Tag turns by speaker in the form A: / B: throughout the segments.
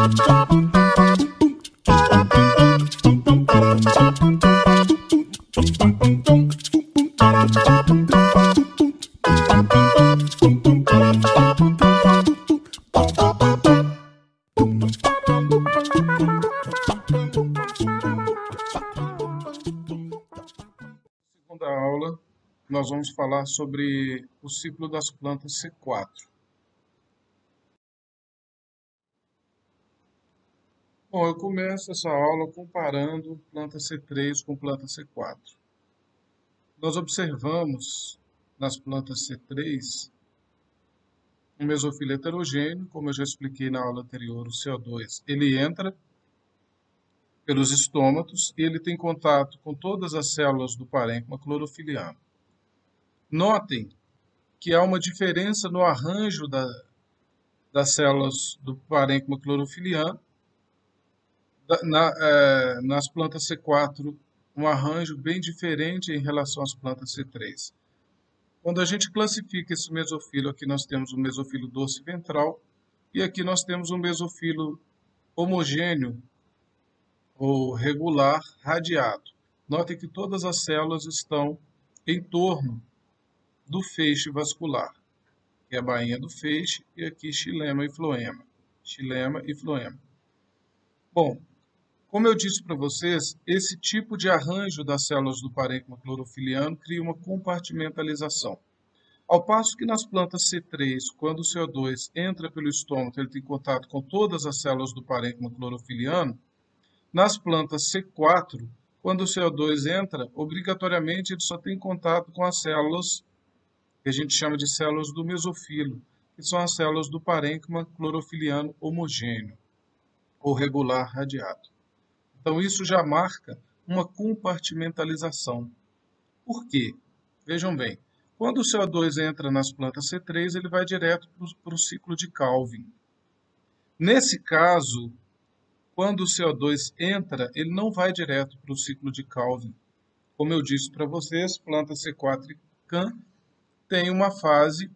A: Segunda aula, nós vamos falar sobre o ciclo das plantas C4. Bom, eu começo essa aula comparando planta C3 com planta C4. Nós observamos nas plantas C3 um mesofilo heterogêneo, como eu já expliquei na aula anterior, o CO2, ele entra pelos estômatos e ele tem contato com todas as células do parênquima clorofiliano. Notem que há uma diferença no arranjo das células do parênquima clorofiliano. Nas plantas C4, um arranjo bem diferente em relação às plantas C3. Quando a gente classifica esse mesofilo, aqui nós temos um mesofilo doce ventral e aqui nós temos um mesofilo homogêneo ou regular radiado. Notem que todas as células estão em torno do feixe vascular, que é a bainha do feixe, e aqui xilema e floema. Xilema e floema. Bom, como eu disse para vocês, esse tipo de arranjo das células do parênquima clorofiliano cria uma compartimentalização. Ao passo que nas plantas C3, quando o CO2 entra pelo estômago, ele tem contato com todas as células do parênquima clorofiliano, nas plantas C4, quando o CO2 entra, obrigatoriamente ele só tem contato com as células que a gente chama de células do mesofilo, que são as células do parênquima clorofiliano homogêneo, ou regular radiado. Então, isso já marca uma compartimentalização. Por quê? Vejam bem, quando o CO2 entra nas plantas C3, ele vai direto para o ciclo de Calvin. Nesse caso, quando o CO2 entra, ele não vai direto para o ciclo de Calvin. Como eu disse para vocês, planta C4 e CAN tem uma fase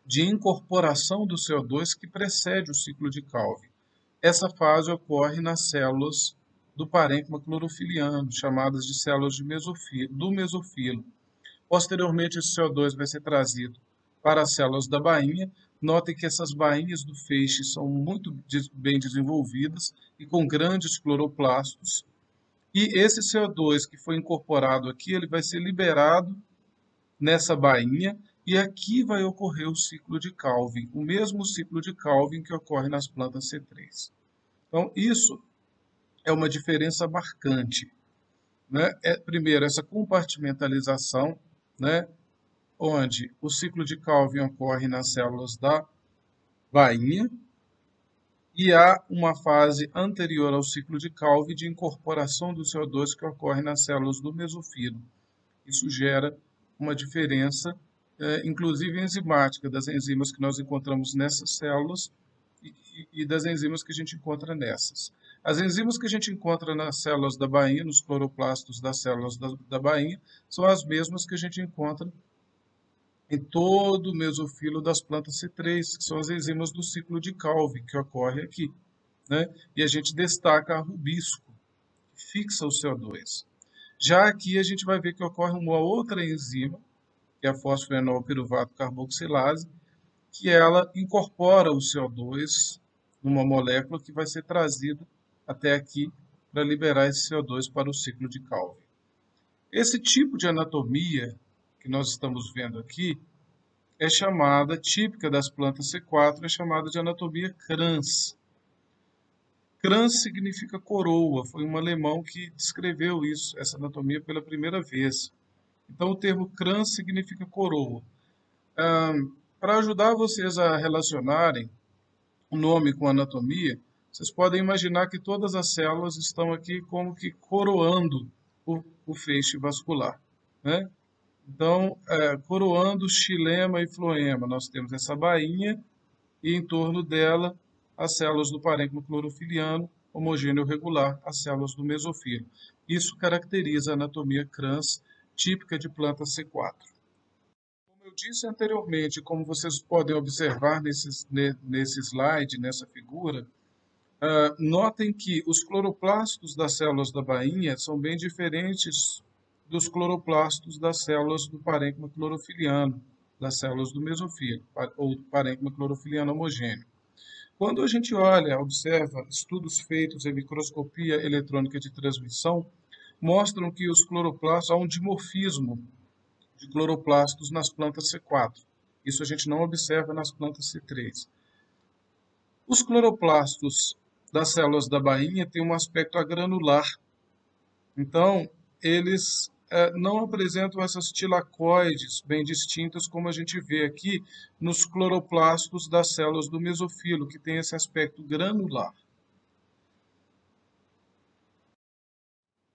A: de incorporação do CO2 que precede o ciclo de Calvin. Essa fase ocorre nas células do parênquima clorofiliano, chamadas de células do mesofilo. Posteriormente, esse CO2 vai ser trazido para as células da bainha. Notem que essas bainhas do feixe são muito bem desenvolvidas e com grandes cloroplastos. E esse CO2 que foi incorporado aqui, ele vai ser liberado nessa bainha e aqui vai ocorrer o ciclo de Calvin, o mesmo ciclo de Calvin que ocorre nas plantas C3. Então, isso é uma diferença marcante, né? Primeiro, essa compartimentalização, né? Onde o ciclo de Calvin ocorre nas células da bainha e há uma fase anterior ao ciclo de Calvin de incorporação do CO2 que ocorre nas células do mesofilo. Isso gera uma diferença, inclusive enzimática, das enzimas que nós encontramos nessas células e das enzimas que a gente encontra nessas. As enzimas que a gente encontra nas células da bainha, nos cloroplastos das células da bainha, são as mesmas que a gente encontra em todo o mesofilo das plantas C3, que são as enzimas do ciclo de Calvin, que ocorre aqui, né? E a gente destaca a rubisco, que fixa o CO2. Já aqui a gente vai ver que ocorre uma outra enzima, que é a fosfenol piruvato carboxilase, que ela incorpora o CO2 numa molécula que vai ser trazida até aqui para liberar esse CO2 para o ciclo de Calvin. Esse tipo de anatomia que nós estamos vendo aqui é chamada, típica das plantas C4, é chamada de anatomia Kranz. Kranz significa coroa, foi um alemão que descreveu isso, essa anatomia pela primeira vez. Então o termo Kranz significa coroa. Para ajudar vocês a relacionarem o nome com a anatomia, vocês podem imaginar que todas as células estão aqui como que coroando o feixe vascular, né? Então, coroando xilema e floema, nós temos essa bainha e em torno dela as células do parênquima clorofiliano, homogêneo regular, as células do mesofilo. Isso caracteriza a anatomia Kranz, típica de planta C4. Como eu disse anteriormente, como vocês podem observar nesse slide, nessa figura, Notem que os cloroplastos das células da bainha são bem diferentes dos cloroplastos das células do parênquima clorofiliano, das células do mesofilo, ou do parênquima clorofiliano homogêneo. Quando a gente olha, observa estudos feitos em microscopia eletrônica de transmissão, mostram que os cloroplastos, há um dimorfismo de cloroplastos nas plantas C4. Isso a gente não observa nas plantas C3. Os cloroplastos das células da bainha têm um aspecto agranular. Então, eles não apresentam essas tilacoides bem distintas como a gente vê aqui nos cloroplastos das células do mesofilo, que tem esse aspecto granular.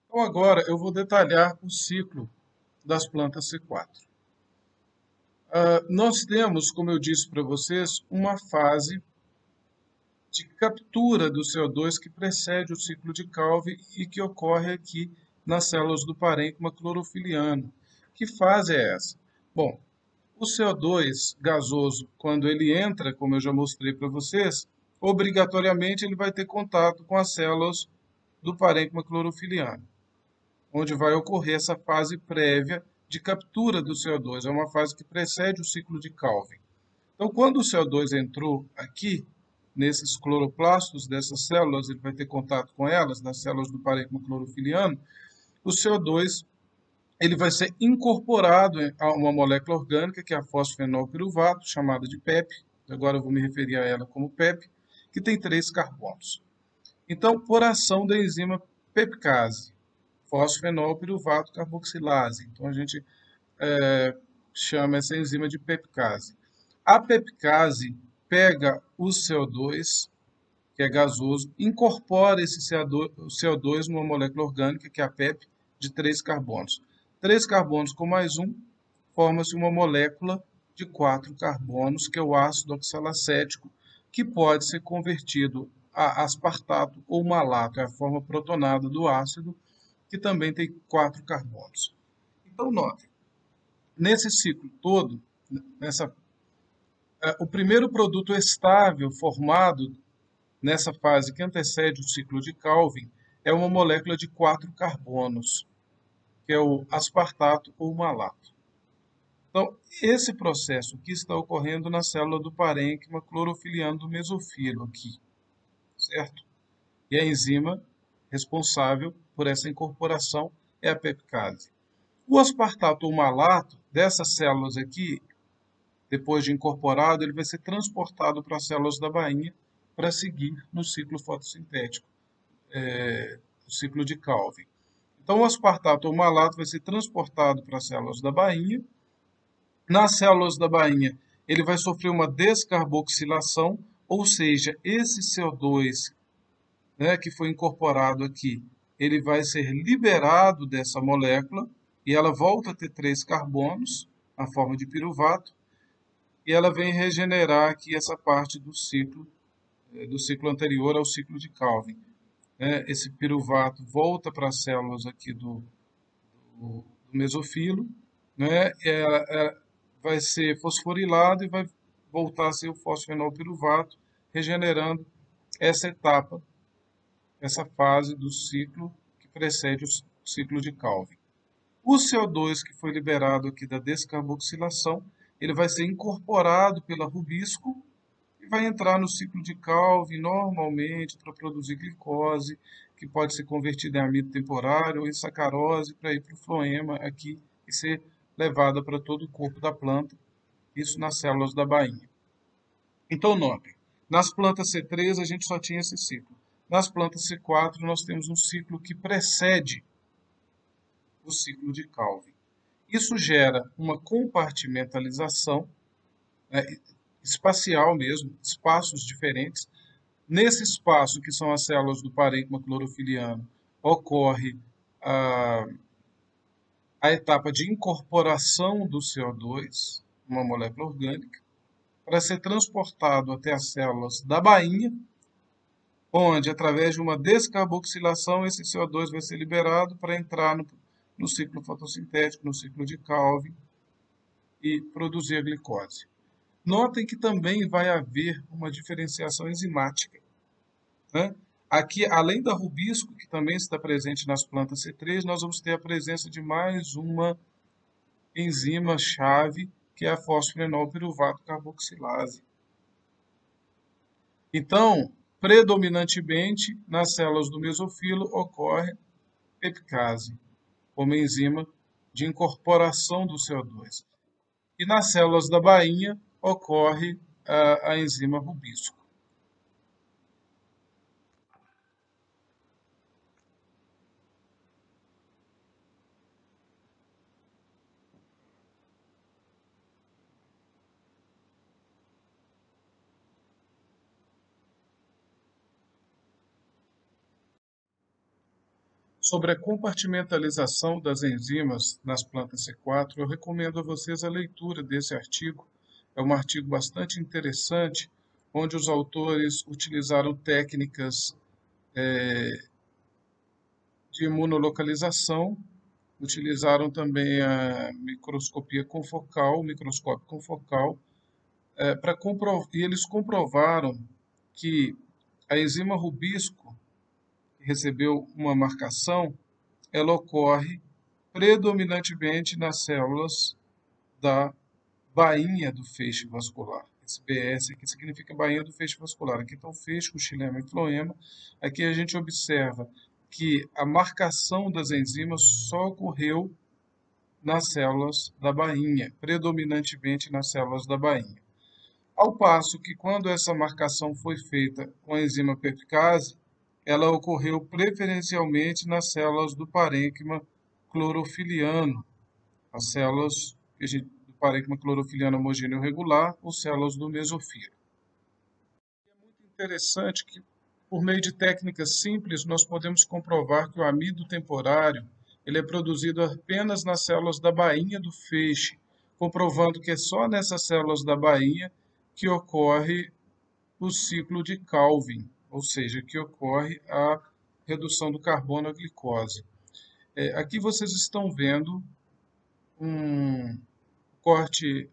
A: Então, agora eu vou detalhar o ciclo das plantas C4. Nós temos, como eu disse para vocês, uma fase de captura do CO2 que precede o ciclo de Calvin e que ocorre aqui nas células do parênquima clorofiliano. Que fase é essa? Bom, o CO2 gasoso, quando ele entra, como eu já mostrei para vocês, obrigatoriamente ele vai ter contato com as células do parênquima clorofiliano, onde vai ocorrer essa fase prévia de captura do CO2. É uma fase que precede o ciclo de Calvin. Então, quando o CO2 entrou aqui, nesses cloroplastos dessas células, ele vai ter contato com elas, nas células do parênquima clorofiliano, o CO2 ele vai ser incorporado a uma molécula orgânica, que é a fosfenolpiruvato, chamada de PEP, agora eu vou me referir a ela como PEP, que tem 3 carbonos. Então, por ação da enzima pepcase, fosfenolpiruvato carboxilase, então a gente chama essa enzima de pepcase. A pepcase pega o CO2, que é gasoso, incorpora esse CO2 numa molécula orgânica, que é a PEP, de 3 carbonos. 3 carbonos com mais um, forma-se uma molécula de 4 carbonos, que é o ácido oxalacético, que pode ser convertido a aspartato ou malato, é a forma protonada do ácido, que também tem 4 carbonos. Então, note, nesse ciclo todo, o primeiro produto estável formado nessa fase que antecede o ciclo de Calvin é uma molécula de 4 carbonos, que é o aspartato ou malato. Então, esse processo aqui está ocorrendo na célula do parênquima clorofiliano do mesofilo aqui, certo? E a enzima responsável por essa incorporação é a pepcase. O aspartato ou malato dessas células aqui, depois de incorporado, ele vai ser transportado para as células da bainha para seguir no ciclo fotossintético, o ciclo de Calvin. Então, o aspartato ou malato vai ser transportado para as células da bainha. Nas células da bainha, ele vai sofrer uma descarboxilação, ou seja, esse CO2, né, que foi incorporado aqui, ele vai ser liberado dessa molécula e ela volta a ter 3 carbonos, na forma de piruvato, e ela vem regenerar aqui essa parte do ciclo anterior ao ciclo de Calvin. Esse piruvato volta para as células aqui do mesofilo, né? Vai ser fosforilado e vai voltar a ser o fosfenolpiruvato, regenerando essa etapa, essa fase do ciclo que precede o ciclo de Calvin. O CO2 que foi liberado aqui da descarboxilação, ele vai ser incorporado pela rubisco e vai entrar no ciclo de Calvin normalmente para produzir glicose, que pode ser convertida em amido temporário ou em sacarose para ir para o floema aqui e ser levada para todo o corpo da planta, isso nas células da bainha. Então, notem, nas plantas C3 a gente só tinha esse ciclo. Nas plantas C4 nós temos um ciclo que precede o ciclo de Calvin. Isso gera uma compartimentalização, né, espacial mesmo, espaços diferentes. Nesse espaço, que são as células do parênquima clorofiliano, ocorre a etapa de incorporação do CO2, uma molécula orgânica, para ser transportado até as células da bainha, onde, através de uma descarboxilação, esse CO2 vai ser liberado para entrar no ciclo fotossintético, no ciclo de Calvin, e produzir a glicose. Notem que também vai haver uma diferenciação enzimática. né? Aqui, além da rubisco, que também está presente nas plantas C3, nós vamos ter a presença de mais uma enzima-chave, que é a fosfenol piruvato carboxilase. Então, predominantemente, nas células do mesofilo ocorre epicase, como enzima de incorporação do CO2. E nas células da bainha ocorre a enzima rubisco. Sobre a compartimentalização das enzimas nas plantas C4, eu recomendo a vocês a leitura desse artigo. É um artigo bastante interessante, onde os autores utilizaram técnicas de imunolocalização, utilizaram também a microscopia confocal, o microscópio confocal, e eles comprovaram que a enzima rubisco, que recebeu uma marcação, ela ocorre predominantemente nas células da bainha do feixe vascular. Esse BS aqui significa bainha do feixe vascular. Aqui está o feixe, o xilema e o floema. Aqui a gente observa que a marcação das enzimas só ocorreu nas células da bainha, predominantemente nas células da bainha. Ao passo que, quando essa marcação foi feita com a enzima peptidase, ela ocorreu preferencialmente nas células do parênquima clorofiliano, as células do parênquima clorofiliano homogêneo regular, ou células do mesofilo. É muito interessante que, por meio de técnicas simples, nós podemos comprovar que o amido temporário ele é produzido apenas nas células da bainha do feixe, comprovando que é só nessas células da bainha que ocorre o ciclo de Calvin, ou seja, que ocorre a redução do carbono à glicose. Aqui vocês estão vendo um corte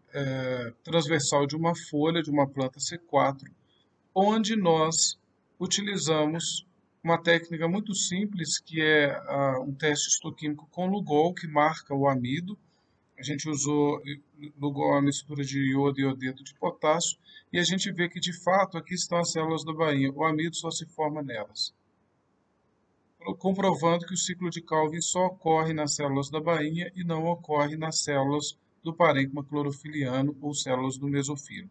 A: transversal de uma folha de uma planta C4, onde nós utilizamos uma técnica muito simples, que é um teste histoquímico com Lugol, que marca o amido. A gente usou Lugol, a mistura de iodo e iodeto de potássio, e a gente vê que, de fato, aqui estão as células da bainha. O amido só se forma nelas, comprovando que o ciclo de Calvin só ocorre nas células da bainha e não ocorre nas células do parênquima clorofiliano ou células do mesofilo.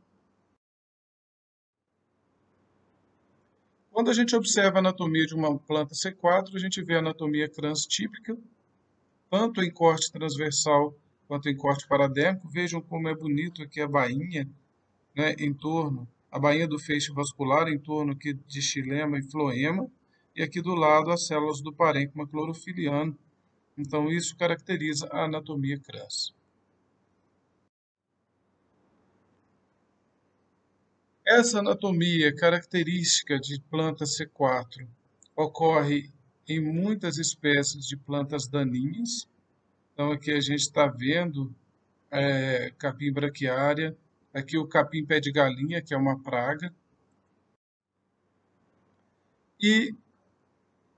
A: Quando a gente observa a anatomia de uma planta C4, a gente vê a anatomia crans típica, tanto em corte transversal quanto em corte paradérmico. Vejam como é bonito aqui a bainha, né, em torno, a bainha do feixe vascular em torno aqui de xilema e floema, e aqui do lado as células do parênquima clorofiliano. Então isso caracteriza a anatomia crans. Essa anatomia característica de planta C4 ocorre em muitas espécies de plantas daninhas. Então aqui a gente está vendo capim braquiária, aqui o capim pé de galinha, que é uma praga. E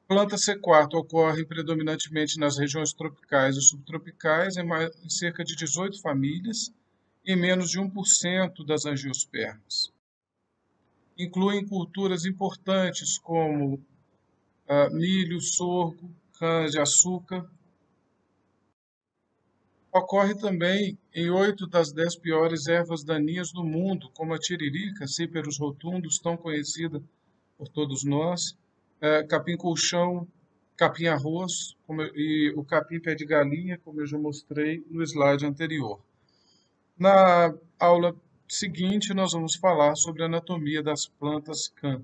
A: planta C4 ocorre predominantemente nas regiões tropicais e subtropicais, em cerca de 18 famílias, e menos de 1% das angiospermas. Incluem culturas importantes como milho, sorgo, cana-de-açúcar. Ocorre também em 8 das 10 piores ervas daninhas do mundo, como a tiririca, Ciperus rotundus, tão conhecida por todos nós, capim-colchão, capim-arroz e o capim pé de galinha, como eu já mostrei no slide anterior. Na aula seguinte, nós vamos falar sobre a anatomia das plantas CAN.